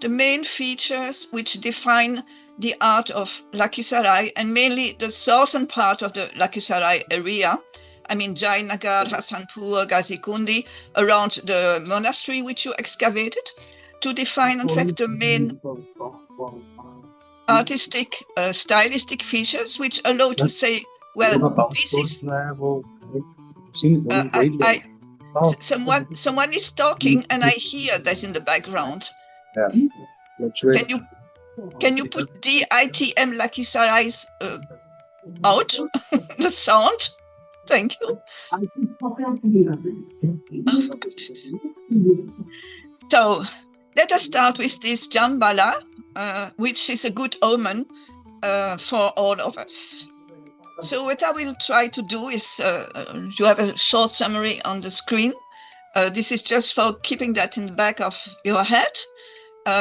the main features which define the art of Lakhisarai, and mainly the southern part of the Lakhisarai area. I mean, Jainagar, Hasanpur, Gazikundi, around the monastery which you excavated, to define, in fact, the main artistic, stylistic features which allow to say, well, this is... someone is talking, and I hear that in the background. Can you put DITM Lakhisarai's out, the sound? Thank you. So let us start with this Jambala, which is a good omen for all of us. So what I will try to do is, you have a short summary on the screen. This is just for keeping that in the back of your head,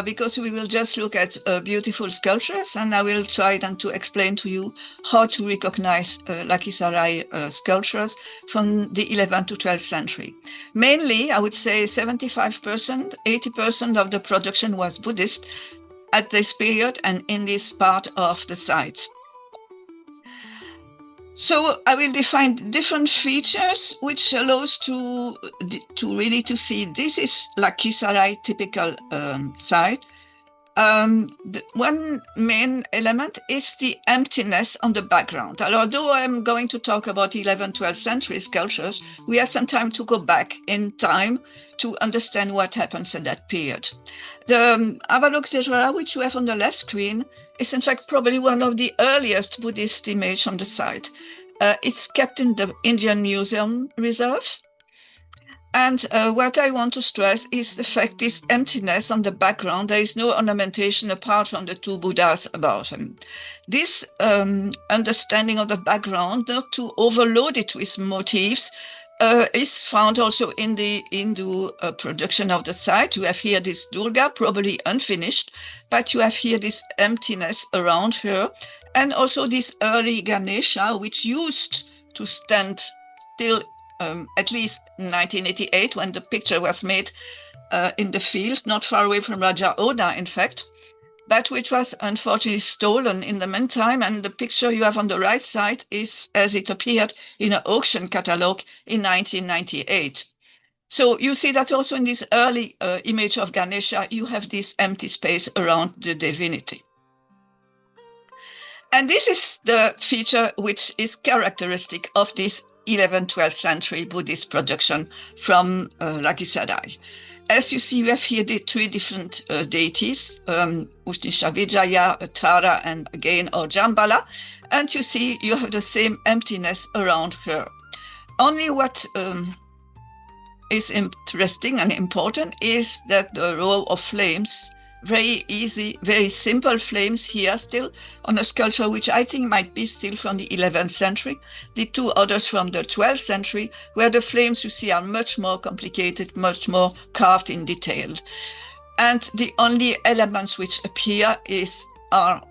because we will just look at beautiful sculptures, and I will try then to explain to you how to recognize Lakhisarai sculptures from the 11th to 12th century. Mainly, I would say 75%, 80% of the production was Buddhist at this period and in this part of the site. So I will define different features which allows to really to see this is Lakhisarai typical site. One main element is the emptiness on the background. Although I'm going to talk about 11th, 12th century sculptures, we have some time to go back in time to understand what happens at that period. The Avalokiteshvara, which you have on the left screen, is in fact probably one of the earliest Buddhist images on the site. It's kept in the Indian Museum Reserve. And what I want to stress is the fact this emptiness on the background, there is no ornamentation apart from the two Buddhas above him. This understanding of the background, not to overload it with motifs, is found also in the Hindu production of the site. You have here this Durga, probably unfinished, but you have here this emptiness around her, and also this early Ganesha, which used to stand still at least 1988, when the picture was made in the field, not far away from Raja Oda, in fact, but which was unfortunately stolen in the meantime. And the picture you have on the right side is as it appeared in an auction catalogue in 1998. So you see that also in this early image of Ganesha, you have this empty space around the divinity. And this is the feature which is characteristic of this 11th, 12th century Buddhist production from Lakhisarai. As you see, we have here the three different deities, Ushnisha Vijaya, Tara, and again, or Jambala. And you see, you have the same emptiness around her. Only what is interesting and important is that the row of flames, very easy, very simple flames here still on a sculpture which I think might be still from the 11th century. The two others from the 12th century, where the flames you see are much more complicated, much more carved in detail. And the only elements which appear are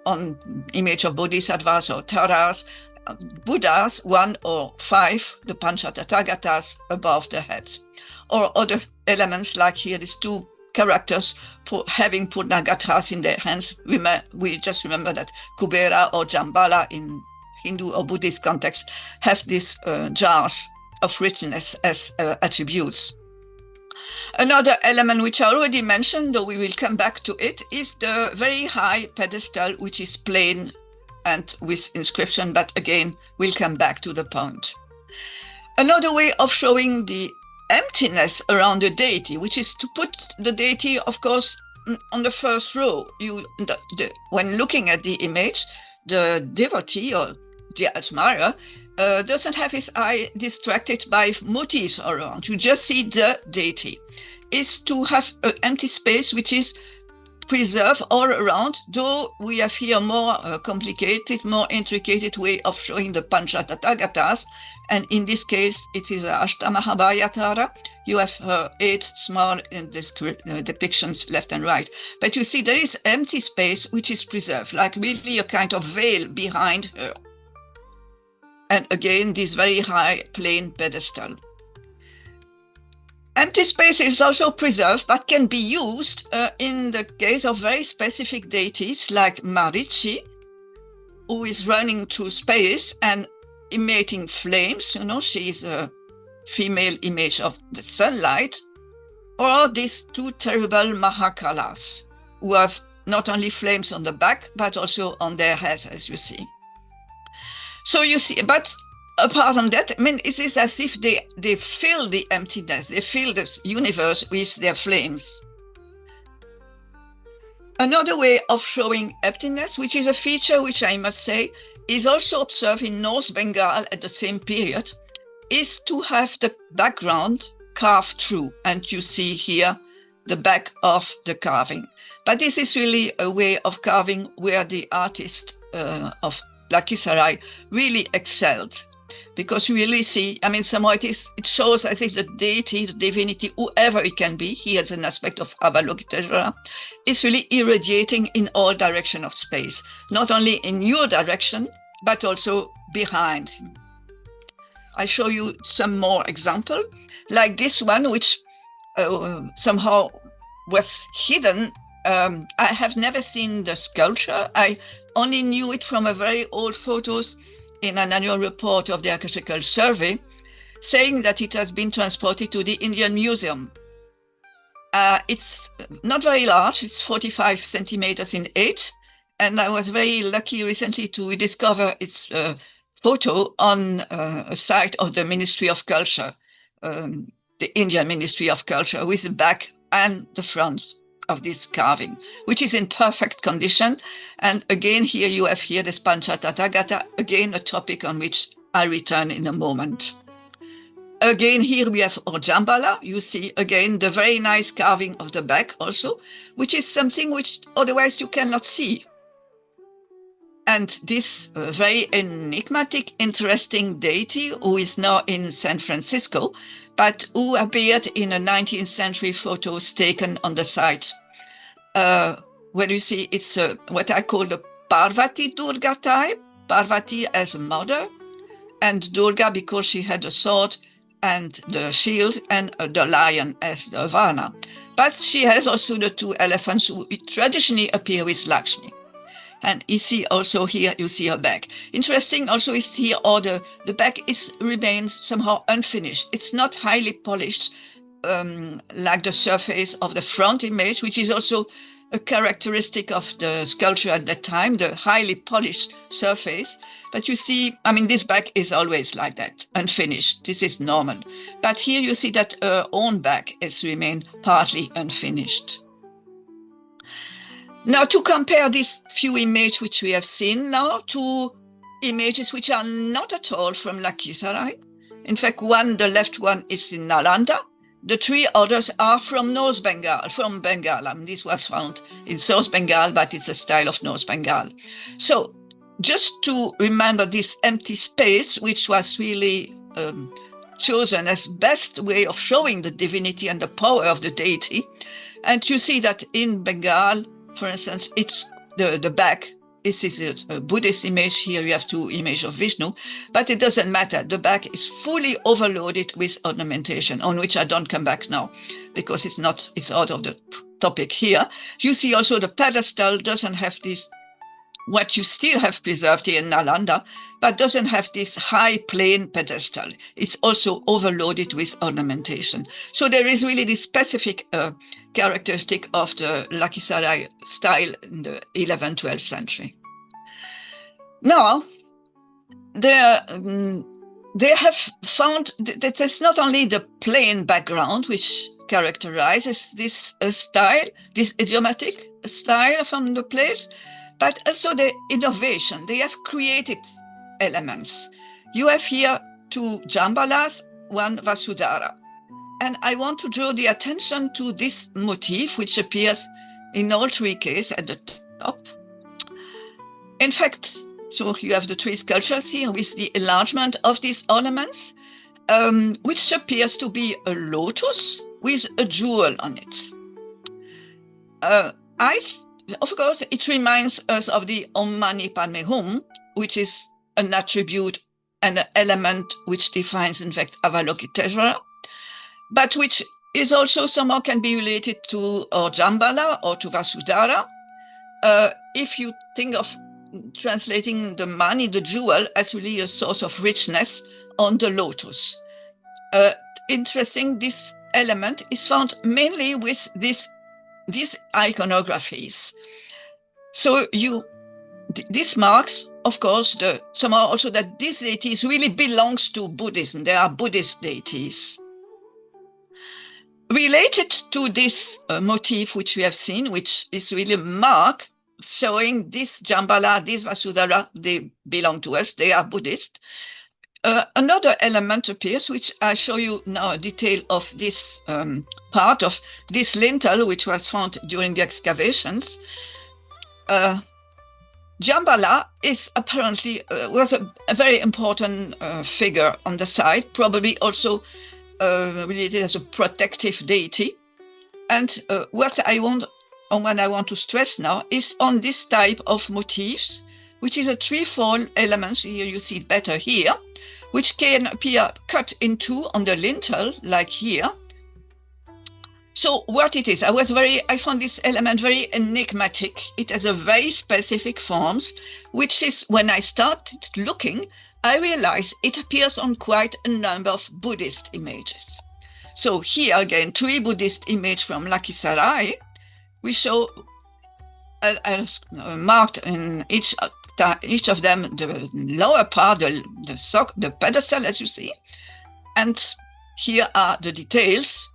on image of Bodhisattvas or Taras, Buddhas, 1 or 5, the Panchatathagatas above the head. Or other elements like here, these two characters having Purnagathas in their hands. We just remember that Kubera or Jambala in Hindu or Buddhist context have these jars of richness as attributes. Another element which I already mentioned, though we will come back to it, is the very high pedestal, which is plain and with inscription, but again, we'll come back to the point. Another way of showing the emptiness around the deity, which is to put the deity, of course, on the first row. When looking at the image, the devotee or the admirer doesn't have his eye distracted by motifs around. You just see the deity. Is to have an empty space which is preserved all around, though we have here more complicated, more intricate way of showing the Panchatathagatas, and in this case it is Ashtamahabhayatara. You have 8 small depictions left and right, but you see there is empty space which is preserved, like really a kind of veil behind her. And again, this very high plain pedestal. Empty space is also preserved, but can be used in the case of very specific deities like Marichi, who is running through space and emitting flames. She is a female image of the sunlight. Or these two terrible Mahakalas, who have not only flames on the back, but also on their heads, as you see. So you see, but apart from that, it is as if they fill the emptiness, they fill the universe with their flames. Another way of showing emptiness, which is a feature which I must say is also observed in North Bengal at the same period, is to have the background carved through. And you see here the back of the carving. But this is really a way of carving where the artist of Lakhisarai really excelled. Because you really see, somehow it shows as if the deity, the divinity, whoever it can be, he has an aspect of Avalokiteshvara, is really irradiating in all direction of space, not only in your direction, but also behind him. I show you some more example, like this one, which somehow was hidden. I have never seen the sculpture. I only knew it from a very old photos in an annual report of the Archaeological Survey, saying that it has been transported to the Indian Museum. It's not very large, it's 45 centimeters in height, and I was very lucky recently to discover its photo on a site of the Ministry of Culture, the Indian Ministry of Culture, with the back and the front of this carving, which is in perfect condition. And again, here you have this Panchatathagata, again a topic on which I return in a moment. Again, here we have Orjambala. You see again the very nice carving of the back also, which is something which otherwise you cannot see. And this very enigmatic, interesting deity who is now in San Francisco, but who appeared in a 19th century photos taken on the site. Where you see it's what I call the Parvati Durga type, Parvati as a mother, and Durga because she had a sword and the shield, and the lion as the Varna. But she has also the two elephants who traditionally appear with Lakshmi. And you see also here, you see her back. Interesting also is here, the back remains somehow unfinished. It's not highly polished like the surface of the front image, which is also a characteristic of the sculpture at that time, the highly polished surface. But you see, this back is always like that, unfinished. This is normal. But here you see that her own back has remained partly unfinished. Now, to compare these few images which we have seen now to images which are not at all from Lakhisarai. In fact, the left one is in Nalanda. The three others are from North Bengal, from Bengal. This was found in South Bengal, but it's a style of North Bengal. So just to remember this empty space, which was really chosen as best way of showing the divinity and the power of the deity. And you see that in Bengal, for instance, it's the back. This is a Buddhist image. Here you have two images of Vishnu, but it doesn't matter. The back is fully overloaded with ornamentation, on which I don't come back now because it's out of the topic here. You see also the pedestal doesn't have this, what you still have preserved here in Nalanda, but doesn't have this high plain pedestal. It's also overloaded with ornamentation. So there is really this specific characteristic of the Lakhisarai style in the 11th, 12th century. Now, they have found that it's not only the plain background which characterizes this style, this idiomatic style from the place, but also the innovation. They have created elements. You have here two Jambalas, one Vasudhara. And I want to draw the attention to this motif, which appears in all three cases at the top. In fact, so you have the three sculptures here with the enlargement of these ornaments, which appears to be a lotus with a jewel on it. Of course, it reminds us of the Om Mani Padme Hum, which is an attribute and an element which defines, in fact, Avalokiteshvara, but which is also somehow can be related to Jambala or to Vasudhara. If you think of translating the mani, the jewel, as really a source of richness on the lotus. Interesting, this element is found mainly with these iconographies. So this marks, of course, somehow also that these deities really belongs to Buddhism. They are Buddhist deities. Related to this motif which we have seen, which is really a mark showing this Jambala, this Vasudhara, they belong to us, they are Buddhist. Another element appears, which I show you now a detail of this part of this lintel, which was found during the excavations. Jambala is apparently was a very important figure on the site, probably also related as a protective deity. And what I want to stress now is on this type of motifs, which is a threefold element. Here you see it better here, which can appear cut in two on the lintel, like here. So what it is, I found this element very enigmatic. It has a very specific forms, which is when I started looking, I realized it appears on quite a number of Buddhist images. So here again, three Buddhist images from Lakhisarai. We show marked in each of them the lower part, the pedestal, as you see, and here are the details.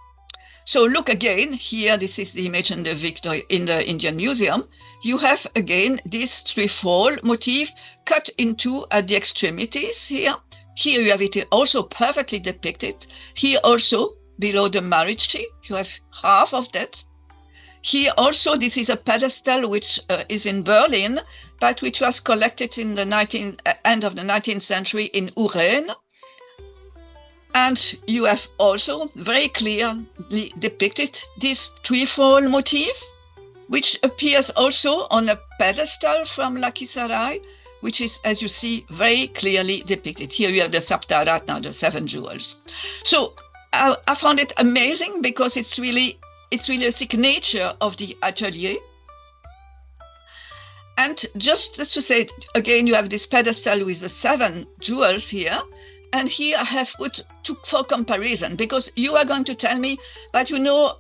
So look again here. This is the image in the Indian Museum. You have again this threefold motif cut into at the extremities here. Here you have it also perfectly depicted. Here also below the Marichi, you have half of that. Here also, this is a pedestal which is in Berlin, but which was collected in the end of the 19th century in Urène. And you have also very clearly depicted this threefold motif, which appears also on a pedestal from Lakhisarai, which is, as you see, very clearly depicted. Here you have the Saptaratna, the 7 jewels. So I found it amazing because it's really a signature of the atelier. And just to say, again, you have this pedestal with the 7 jewels here. And here I have put for comparison, because you are going to tell me, but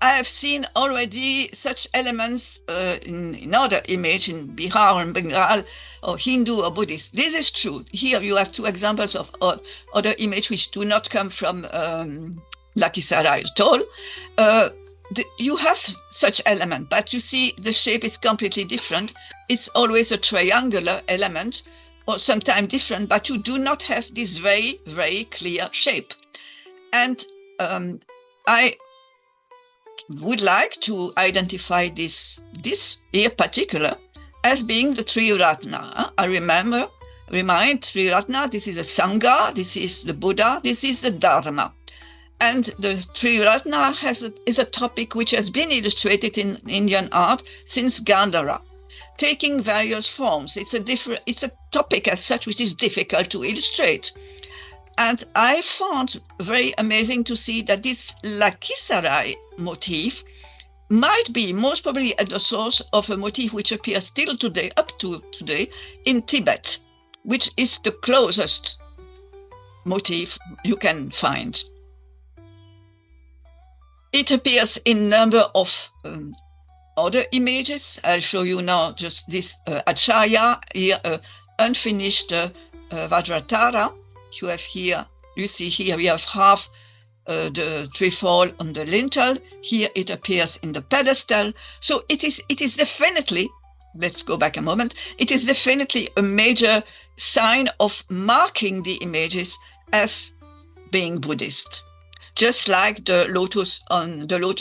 I have seen already such elements in other image in Bihar and Bengal, or Hindu or Buddhist. This is true. Here you have 2 examples of other images which do not come from Lakhisarai at all. You have such element, but you see the shape is completely different. It's always a triangular element, or sometimes different, but you do not have this very, very clear shape. And I would like to identify this here particular as being the Triratna. I remind Triratna, this is a Sangha, this is the Buddha, this is the Dharma. And the Triratna is a topic which has been illustrated in Indian art since Gandhara, taking various forms. It's a topic as such which is difficult to illustrate. And I found very amazing to see that this Lakhisarai motif might be most probably at the source of a motif which appears still today, up to today, in Tibet, which is the closest motif you can find. It appears in number of other images. I'll show you now just this Acharya, here unfinished Vajratara. You see here we have half the trefoil on the lintel. Here it appears in the pedestal. So it is definitely, let's go back a moment, it is definitely a major sign of marking the images as being Buddhist, just like the lotus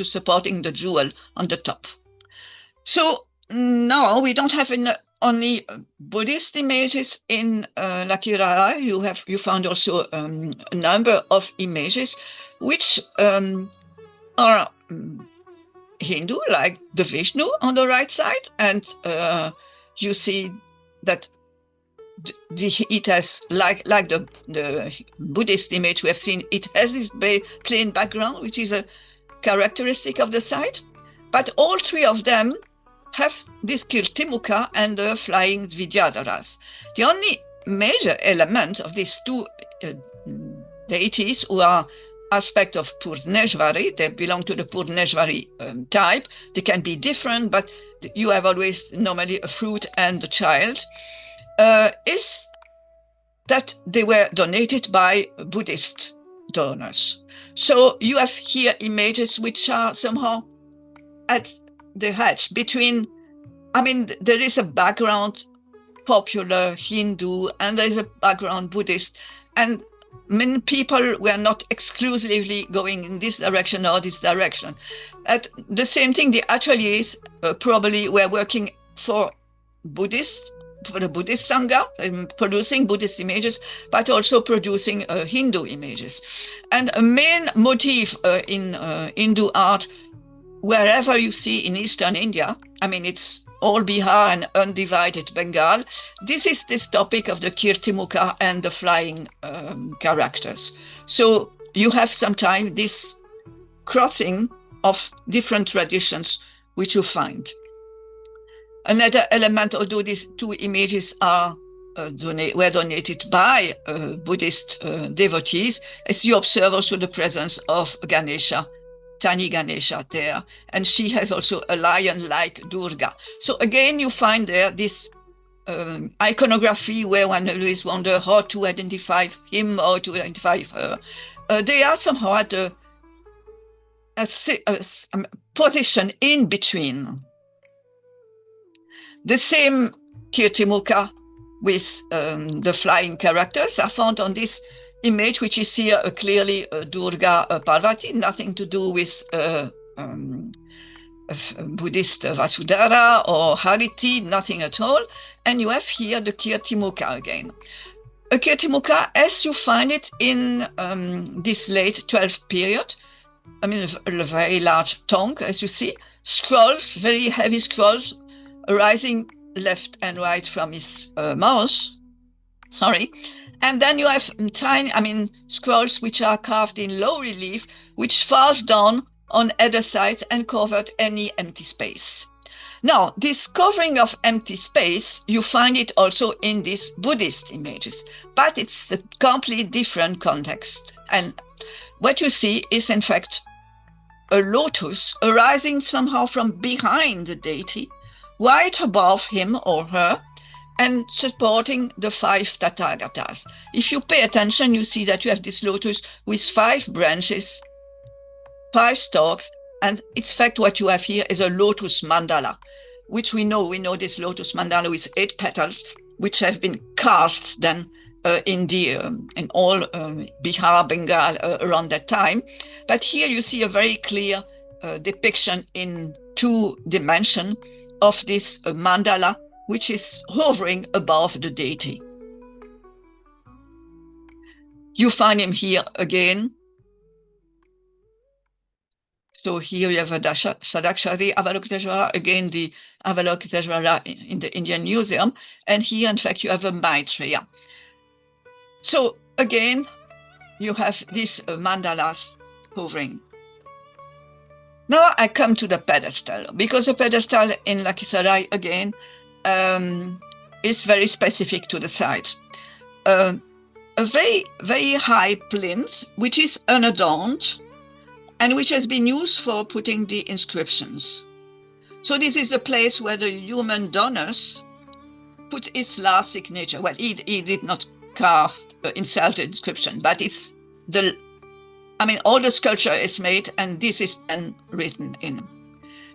supporting the jewel on the top. So now we don't have only Buddhist images in Lakhisarai. You found also a number of images which are Hindu, like the Vishnu on the right side, and you see that it has, like the Buddhist image we have seen, it has this plain background, which is a characteristic of the site, but all three of them have this Kirtimukha and the flying Vidyadharas. The only major element of these two deities who are aspect of Purneshvari, they belong to the Purneshvari type. They can be different, but you have always normally a fruit and a child, is that they were donated by Buddhist donors. So you have here images which are somehow at the hedge between, there is a background popular Hindu and there is a background Buddhist, and many people were not exclusively going in this direction or this direction. At the same thing, the ateliers probably were working for the Buddhist Sangha, producing Buddhist images, but also producing Hindu images. And a main motif in Hindu art, wherever you see in Eastern India, it's all Bihar and undivided Bengal, this is this topic of the Kirtimukha and the flying characters. So you have sometimes this crossing of different traditions which you find. Another element, although these two images are were donated by Buddhist devotees, as you observe also the presence of Ganesha, tiny Ganesha there, and she has also a lion-like Durga. So again, you find there this iconography where one always wonder how to identify him or to identify her. They are somehow at a position in between. The same Kirtimukha with the flying characters are found on this image, which is here clearly Durga Parvati, nothing to do with Buddhist Vasudhara or Hariti, nothing at all. And you have here the Kirtimukha again. A Kirtimukha, as you find it in this late 12th period, a very large tongue, as you see, scrolls, very heavy scrolls, rising left and right from his mouth. And then you have tiny, scrolls which are carved in low relief, which falls down on either side and covered any empty space. Now, this covering of empty space, you find it also in these Buddhist images, but it's a completely different context. And what you see is, in fact, a lotus arising somehow from behind the deity, right above him or her, and supporting the 5 Tathagatas. If you pay attention, you see that you have this lotus with 5 branches, 5 stalks, and in fact what you have here is a lotus mandala, which we know this lotus mandala with 8 petals, which have been cast then in all Bihar, Bengal around that time. But here you see a very clear depiction in 2 dimensions of this mandala, which is hovering above the deity. You find him here again. So here you have a Shadakshari Avalokiteshvara, again the Avalokiteshvara in the Indian Museum, and here in fact you have a Maitreya. So again, you have these mandalas hovering. Now I come to the pedestal, because the pedestal in Lakhisarai again is very specific to the site. A very, very high plinth, which is unadorned, and which has been used for putting the inscriptions. So this is the place where the human donors put his last signature. Well, he did not carve himself the inscription, but it's all the sculpture is made, and this is then written in.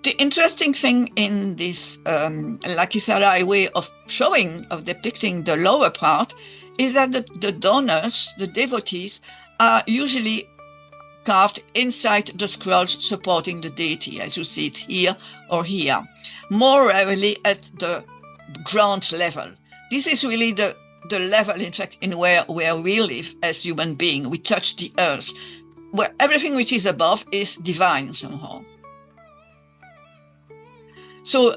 The interesting thing in this Lakhisarai way of depicting the lower part is that the donors, the devotees, are usually carved inside the scrolls supporting the deity, as you see it here or here, more rarely at the ground level. This is really the level, in fact, in where we live as human beings. We touch the earth, where everything which is above is divine somehow. So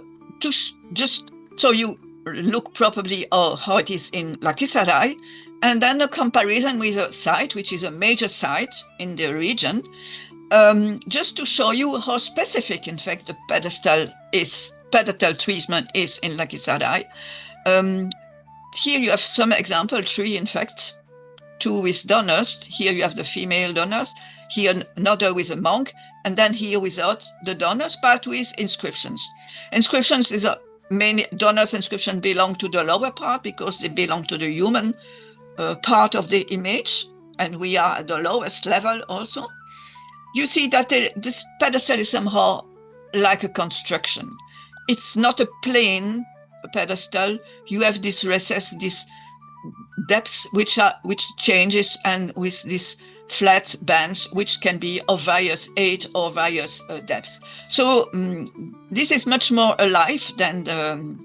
so you look probably how it is in Lakhisarai, and then a comparison with a site which is a major site in the region, Just to show you how specific, in fact, the pedestal treatment is in Lakhisarai. Here you have some example tree, in fact, two with donors. Here you have the female donors, here another with a monk, and then here without the donors, but with inscriptions. Inscriptions is many donors' inscription belong to the lower part because they belong to the human part of the image, and we are at the lowest level also. You see that this pedestal is somehow like a construction. It's not a plain pedestal. You have this recess, this depths which changes, and with these flat bands which can be of various age or various depths. So this is much more alive than the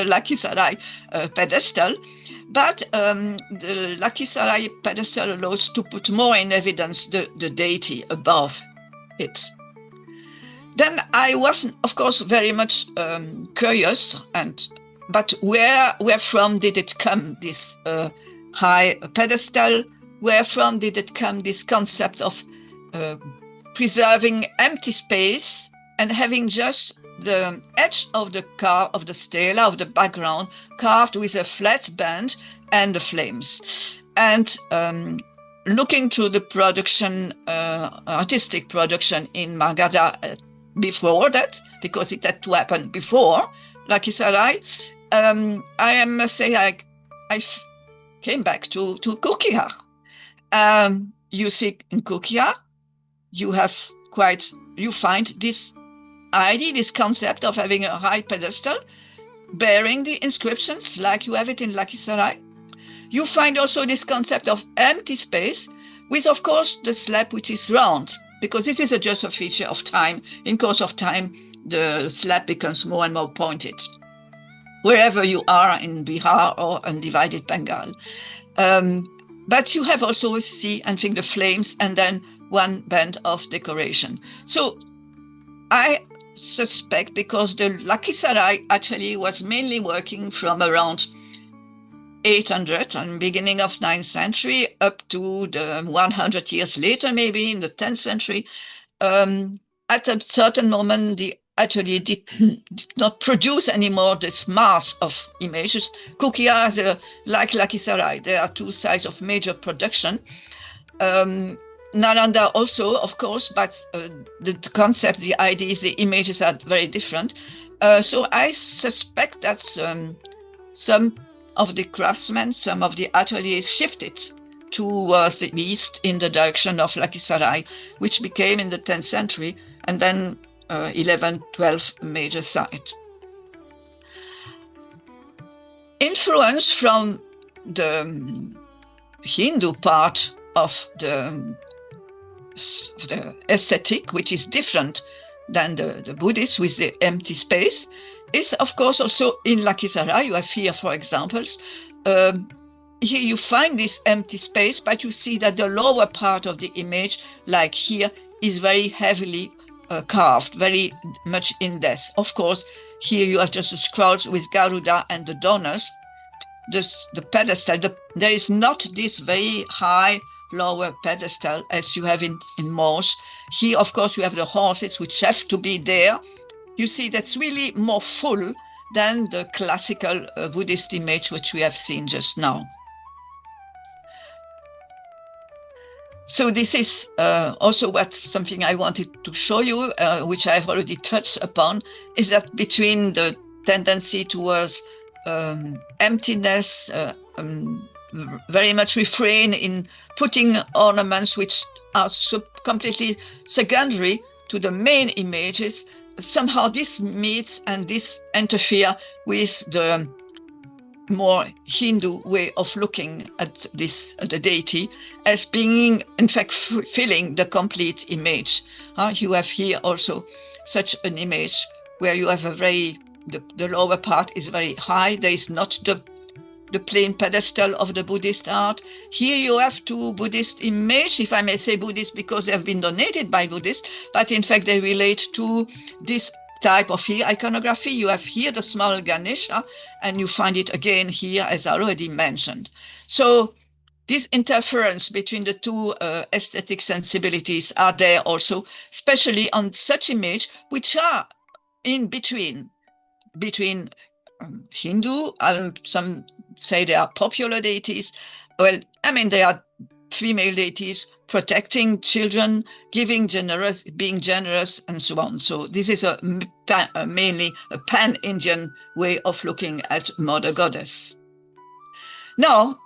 Lakhisarai pedestal. But the Lakhisarai pedestal allows to put more in evidence the deity above it. Then I was, of course, very much curious, but where from did it come, this high pedestal? Where from did it come, this concept of preserving empty space and having just the edge of the stela, of the background, carved with a flat band and the flames? And looking to the production, artistic production in Magadha before that, because it had to happen before Lakhisarai, I must say I came back to Kokia. You see in Kokia, you find this idea, this concept of having a high pedestal bearing the inscriptions like you have it in Lakhisarai. You find also this concept of empty space with, of course, the slab which is round, because this is just a feature of time. In course of time, the slab becomes more and more pointed, wherever you are in Bihar or undivided Bengal. But you have also and think the flames and then one band of decoration. So I suspect, because the Lakhisarai actually was mainly working from around 800 and beginning of 9th century up to the 100 years later, maybe in the 10th century. At a certain moment, the atelier did not produce anymore this mass of images. Kokia, like Lakhisarai, there are two sides of major production. Nalanda also, of course, but the concept, the ideas, the images are very different. So I suspect that some of the craftsmen, some of the ateliers shifted towards the east in the direction of Lakhisarai, which became in the 10th century, and then 11, 12 major site. Influence from the Hindu part of the aesthetic, which is different than the Buddhist with the empty space, is of course also in Lakhisarai. You have here, for examples, here you find this empty space, but you see that the lower part of the image, like here, is very heavily carved, very much in depth. Of course, here you have just the scrolls with Garuda and the donors. The pedestal, there is not this very high lower pedestal as you have in most. Here, of course, you have the horses which have to be there. You see, that's really more full than the classical Buddhist image which we have seen just now. So this is also something I wanted to show you, which I've already touched upon, is that between the tendency towards emptiness, very much refrain in putting ornaments which are completely secondary to the main images, somehow this meets and this interfere with the more Hindu way of looking at the deity as being, in fact, filling the complete image. You have here also such an image where you have the lower part is very high. There is not the plain pedestal of the Buddhist art. Here you have two Buddhist images, if I may say Buddhist, because they have been donated by Buddhists, but in fact they relate to this type of iconography. You have here the small Ganesha, and you find it again here, as I already mentioned. So this interference between the two aesthetic sensibilities are there also, especially on such images which are in between Hindu, some say they are popular deities. Well, I mean, they are female deities protecting children, being generous, and so on. So this is mainly a pan-Indian way of looking at Mother Goddess. Now,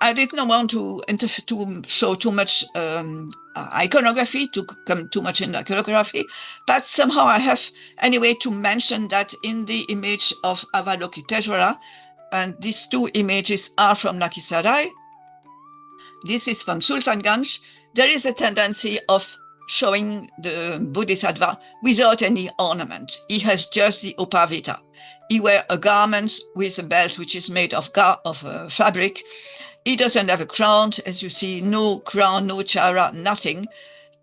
I did not want to show too much iconography, to come too much in iconography, but somehow I have anyway to mention that in the image of Avalokiteshvara, and these two images are from Lakhisarai, this is from Sultanganj, there is a tendency of showing the Bodhisattva without any ornament. He has just the upavita. He wears a garment with a belt which is made of fabric. He doesn't have a crown, as you see, no crown, no tiara, nothing.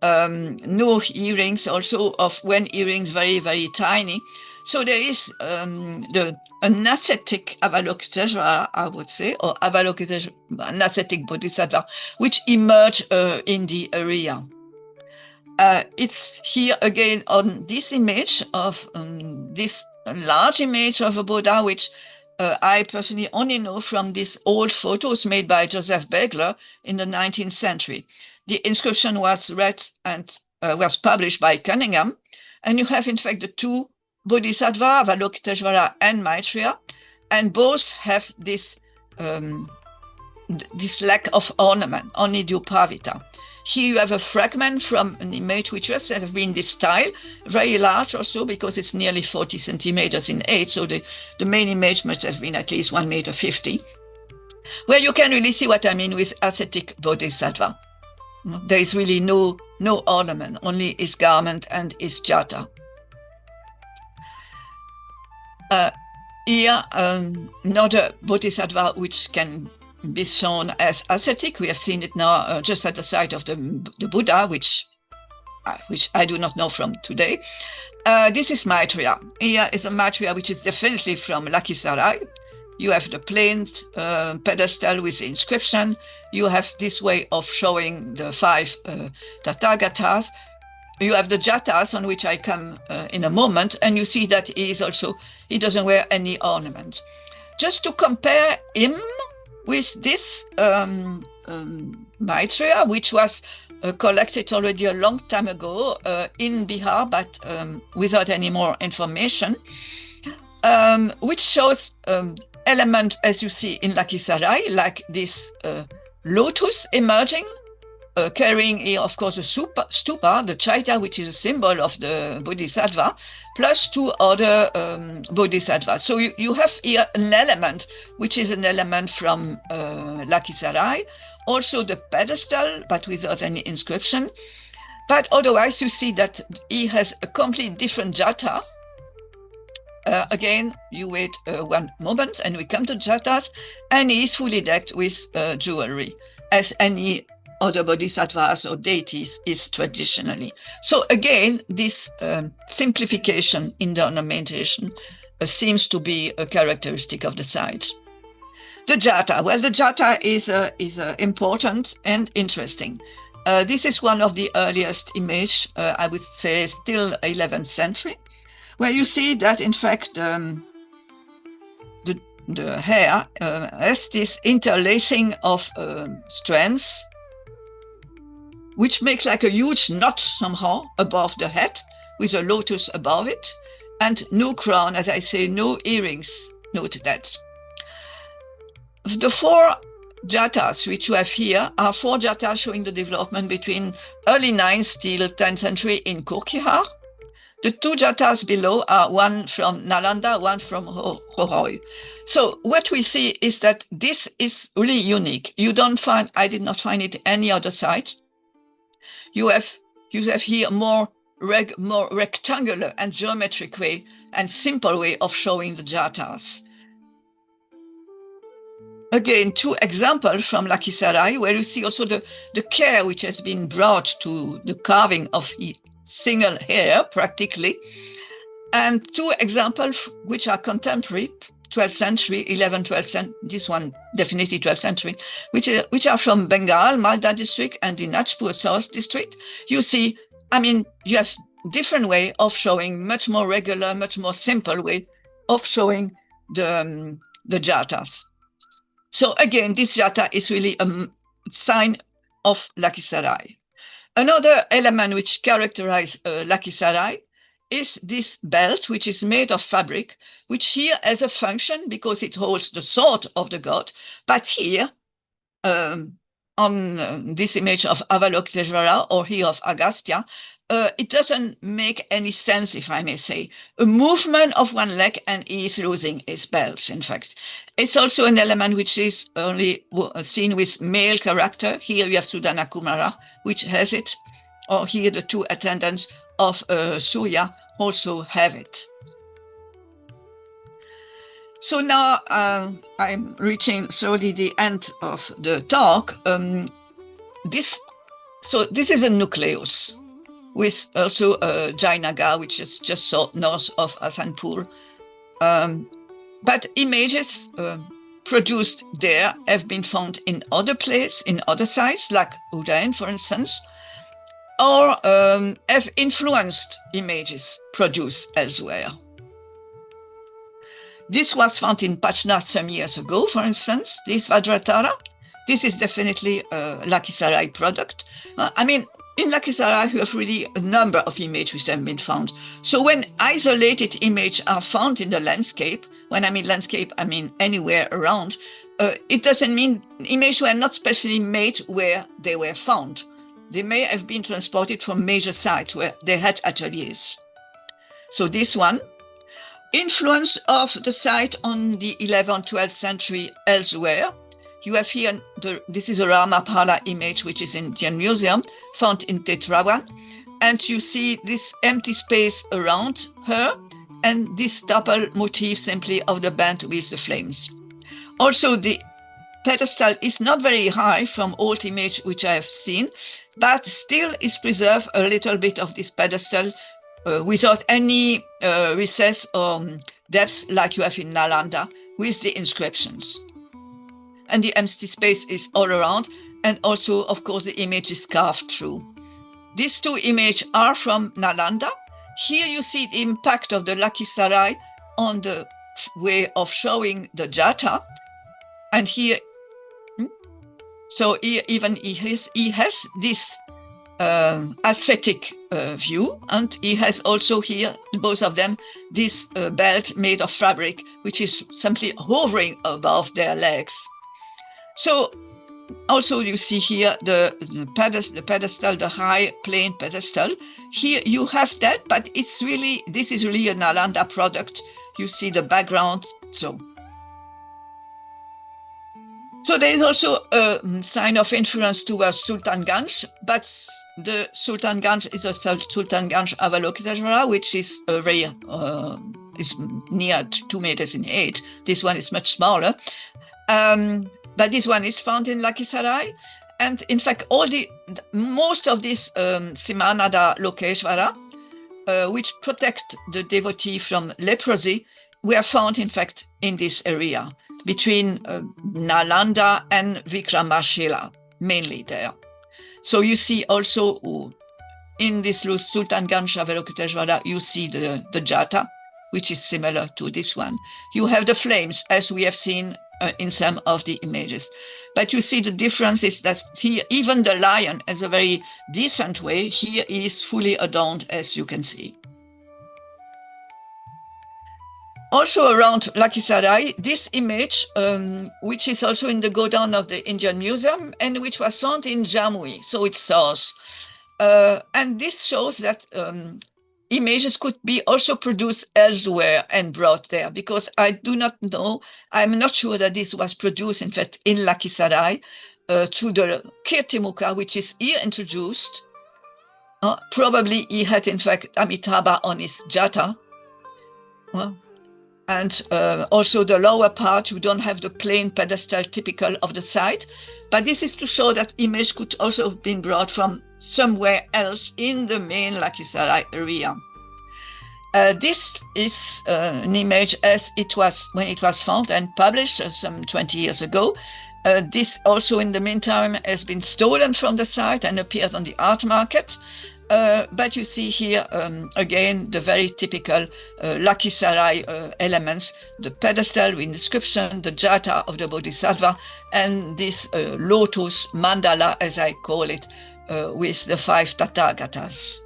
No earrings, also of one earrings very, very tiny. So there is an ascetic Avalokiteshvara, I would say, or an ascetic Bodhisattva, which emerge in the area. It's here again on this image of this large image of a Buddha, which I personally only know from these old photos made by Joseph Begler in the 19th century. The inscription was read and was published by Cunningham. And you have, in fact, the two Bodhisattva, Avalokiteshvara and Maitreya, and both have this lack of ornament, only the upavita. Here you have a fragment from an image which must have been this style, very large also, because it's nearly 40 centimeters in height, so the main image must have been at least 1.50 meters, where you can really see what I mean with ascetic Bodhisattva. There is really no ornament, only his garment and his jata. Here, another Bodhisattva which can be shown as ascetic. We have seen it now just at the side of the Buddha, which I do not know from today. This is Maitreya. Here is a Maitreya which is definitely from Lakhisarai. You have the plain pedestal with the inscription. You have this way of showing the 5 Tathagatas. You have the jatas, on which I come in a moment, and you see that he doesn't wear any ornament. Just to compare him with this Maitreya, which was collected already a long time ago in Bihar, but without any more information, which shows element, as you see in Lakhisarai, like this lotus emerging, carrying here, of course, a stupa, the chaita, which is a symbol of the Bodhisattva, plus 2 other Bodhisattvas. So you have here an element, which is an element from Lakhisarai, also the pedestal, but without any inscription. But otherwise, you see that he has a completely different jata. Again, you wait one moment, and we come to jatas, and he is fully decked with jewelry, as any other bodhisattvas or deities is traditionally. So again, this simplification in the ornamentation seems to be a characteristic of the site. The jata. Well, the jata is important and interesting. This is one of the earliest image, I would say still 11th century, where you see that in fact the hair has this interlacing of strands, which makes like a huge knot somehow above the head, with a lotus above it, and no crown, as I say, no earrings. Note that. The 4 jatas which you have here are 4 jatas showing the development between early 9th till 10th century in Kurkihar. The 2 jatas below are one from Nalanda, one from Hohoi. So what we see is that this is really unique. I did not find it any other site. You have here more rectangular and geometric way and simple way of showing the jatas. Again, 2 examples from Lakhisarai, where you see also the care which has been brought to the carving of single hair, practically. And 2 examples which are contemporary, 12th century, 11th, 12th century, this one definitely 12th century, which are from Bengal, Malda district, and the Nagpur South district. You see, I mean, you have different way of showing, much more regular, much more simple way of showing the jatas. So again, this jata is really a sign of Lakhisarai. Another element which characterizes Lakhisarai is this belt, which is made of fabric, which here has a function because it holds the sword of the god. But here, on this image of Avalokiteshvara or here of Agastya, it doesn't make any sense, if I may say. A movement of one leg and he is losing his belts, in fact. It's also an element which is only seen with male character. Here you have Sudana Kumara, which has it, or here the two attendants of Surya also have it. So now I'm reaching slowly the end of the talk. This is a nucleus with also Jainagar, which is just north of Asanpur. But images produced there have been found in other places, in other sites, like Udain, for instance, or have influenced images produced elsewhere. This was found in Patna some years ago, for instance, this Vajratara. This is definitely a Lakhisarai product. I mean, in Lakhisarai, you have really a number of images which have been found. So when isolated images are found in the landscape, when I mean landscape, I mean anywhere around, it doesn't mean images were not specially made where they were found. They may have been transported from major sites where they had ateliers. So this one, influence of the site on the 11th, 12th century elsewhere. You have here, this is a Ramapala image, which is in the Indian Museum, found in Tetrawan. And you see this empty space around her and this double motif simply of the band with the flames. Also, the pedestal is not very high from old image which I have seen, but still is preserved a little bit of this pedestal without any recess or depth like you have in Nalanda with the inscriptions. And the empty space is all around, and also, of course, the image is carved through. These two images are from Nalanda. Here you see the impact of the Lakhisarai on the way of showing the jata. And here, so he has this ascetic view, and he has also here, both of them, this belt made of fabric, which is simply hovering above their legs. So also you see here the pedestal, the high plain pedestal. Here you have that, but this is really a Nalanda product. You see the background. So there is also a sign of influence towards Sultanganj, but the Sultanganj is a Sultanganj Avalokiteshvara, which is is near 2 meters in height. This one is much smaller. But this one is found in Lakhisarai. And in fact, most of these Simanada Lokeshvara, which protect the devotee from leprosy, were found, in fact, in this area, between Nalanda and Vikramashila, mainly there. So you see also in this Sultanganj Avalokiteshvara, you see the jata, which is similar to this one. You have the flames, as we have seen in some of the images. But you see the difference is that here, even the lion has a very decent way. Here is fully adorned, as you can see. Also around Lakhisarai, this image, which is also in the godown of the Indian Museum and which was found in Jamui, so it's south. And this shows that images could be also produced elsewhere and brought there, because I do not know, I'm not sure that this was produced, in fact, in Lakhisarai through the Kirtimukha, which is here introduced. Probably he had, in fact, Amitabha on his jata. And also the lower part, you don't have the plain pedestal typical of the site. But this is to show that image could also have been brought from somewhere else in the main Lakhisarai area. This is an image as it was when it was found and published some 20 years ago. This also in the meantime has been stolen from the site and appeared on the art market. But you see here again the very typical Lakhisarai elements, the pedestal with inscription, the jata of the Bodhisattva, and this lotus mandala, as I call it, with the 5 Tathagatas.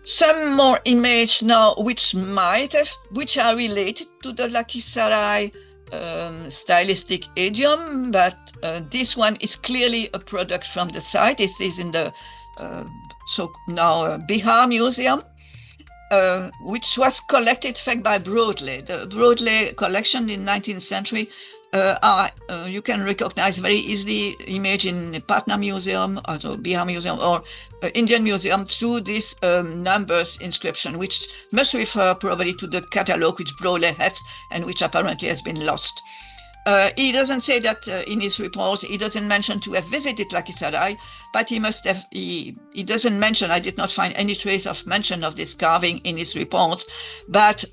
Some more images now which are related to the Lakhisarai stylistic idiom, but this one is clearly a product from the site. It is in the Bihar Museum, which was collected in fact by Broadley. The Broadley collection in 19th century you can recognize very easily image in Patna Museum, also Bihar Museum or Indian Museum through this numbers inscription, which must refer probably to the catalogue which Broadley had and which apparently has been lost. He doesn't say that in his reports. He doesn't mention to have visited Lakhisarai, but he must have. He doesn't mention. I did not find any trace of mention of this carving in his reports, but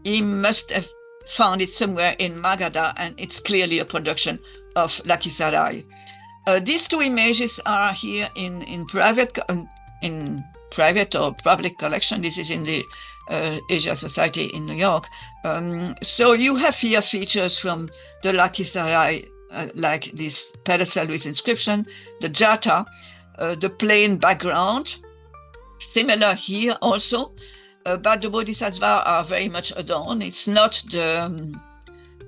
he must have found it somewhere in Magadha, and it's clearly a production of Lakhisarai. These 2 images are here in private or public collection. This is in the Asia Society in New York. So you have here features from the Lakhisarai, like this pedestal with inscription, the jata, the plain background, similar here also. But the Bodhisattvas are very much adorned. It's not the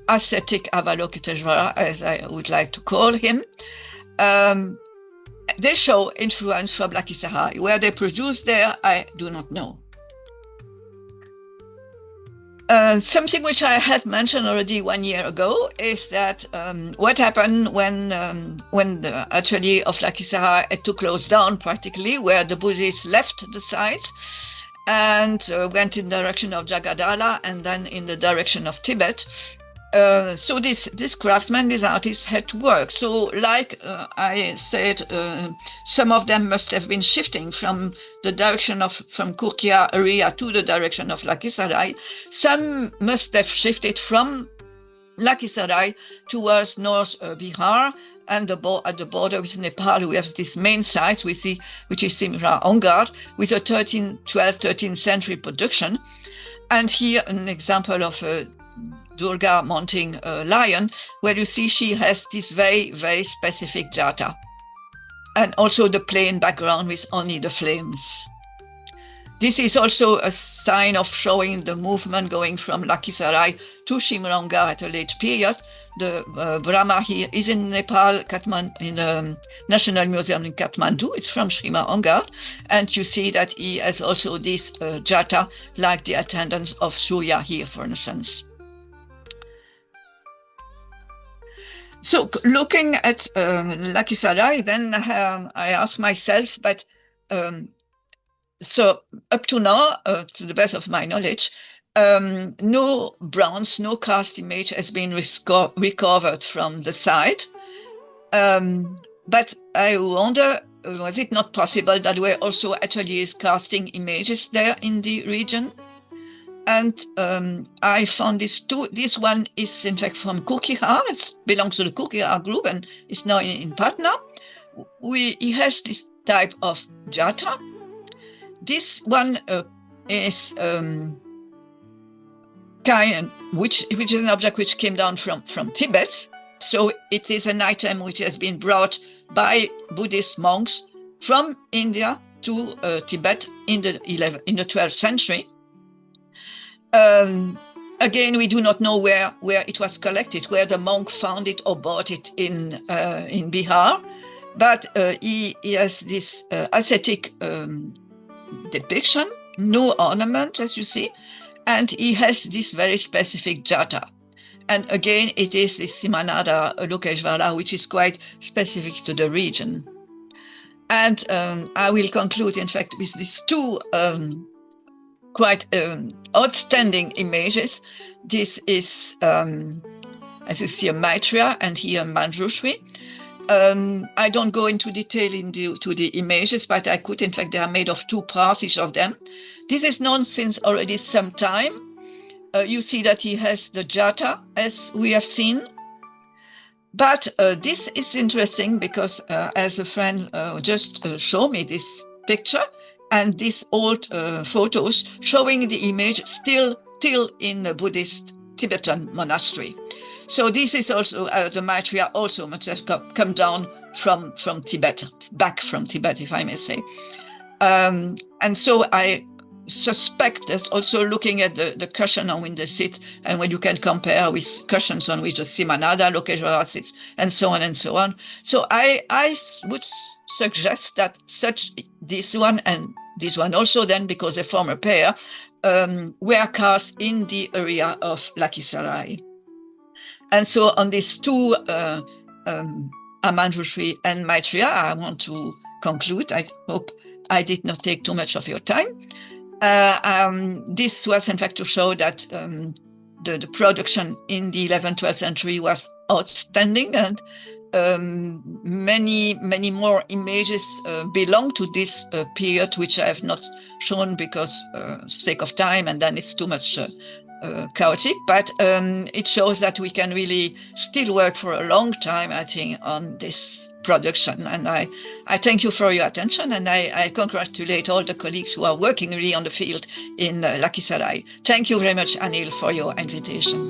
ascetic Avalokiteshvara, as I would like to call him. They show influence from Lakhisarai. Where they produce there, I do not know. Something which I had mentioned already 1 year ago is that what happened when the atelier of Lakhisarai had to close down practically, where the Buddhists left the site and went in the direction of Jagadala and then in the direction of Tibet. So this craftsman, these artists had to work. So like I said, some of them must have been shifting from the direction from Kurkia area to the direction of Lakhisarai. Some must have shifted from Lakhisarai towards North Bihar, and at the border with Nepal, we have this main site we see, which is Simra Ongard, with a 13th century production. And here an example of a Durga mounting a lion, where you see she has this very, very specific jata. And also the plain background with only the flames. This is also a sign of showing the movement going from Lakhisarai to Shimrangar at a late period. The Brahma here is in Nepal, in the National Museum in Kathmandu. It's from Shrima Ongar. And you see that he has also this jata, like the attendants of Surya here, for instance. So looking at Lakhisarai, then I asked myself, but so up to now, to the best of my knowledge, no bronze, no cast image has been recovered from the site. But I wonder, was it not possible that there were also ateliers casting images there in the region? And I found this too. This one is in fact from Kuki-Har. It belongs to the Kuki-Har group and is now in Patna. He has this type of jata. This one is which is an object which came down from Tibet. So it is an item which has been brought by Buddhist monks from India to Tibet in the 12th century. Again, we do not know where it was collected, where the monk found it or bought it in Bihar, but he has this ascetic depiction, no ornament, as you see, and he has this very specific jata. And again, it is this Simanada Lokeshvara, which is quite specific to the region. And I will conclude, in fact, with these 2 quite outstanding images. This is, as you see, a Maitreya and here Manjushri. I don't go into detail to the images, but I could. In fact, they are made of two parts, each of them. This is known since already some time. You see that he has the jata, as we have seen. But this is interesting because as a friend just showed me this picture and these old photos showing the image still in a Buddhist Tibetan monastery. So this is also, the Maitreya also must have come down from Tibet, back from Tibet, if I may say. And so I suspect that also looking at the cushion on which they sit, and when you can compare with cushions on which the Simanada Lokeshwara sits, and so on and so on. So I would suggest that this one and this one also then, because they form a pair, were cast in the area of Lakhisarai. And so on these two, Amanjushri and Maitreya, I want to conclude. I hope I did not take too much of your time. This was, in fact, to show that the production in the 11th, 12th century was outstanding, and many more images belong to this period, which I have not shown because sake of time, and then it's too much chaotic, but it shows that we can really still work for a long time, I think, on this production. And I thank you for your attention, and I congratulate all the colleagues who are working really on the field in Lakhisarai. Thank you very much, Anil, for your invitation.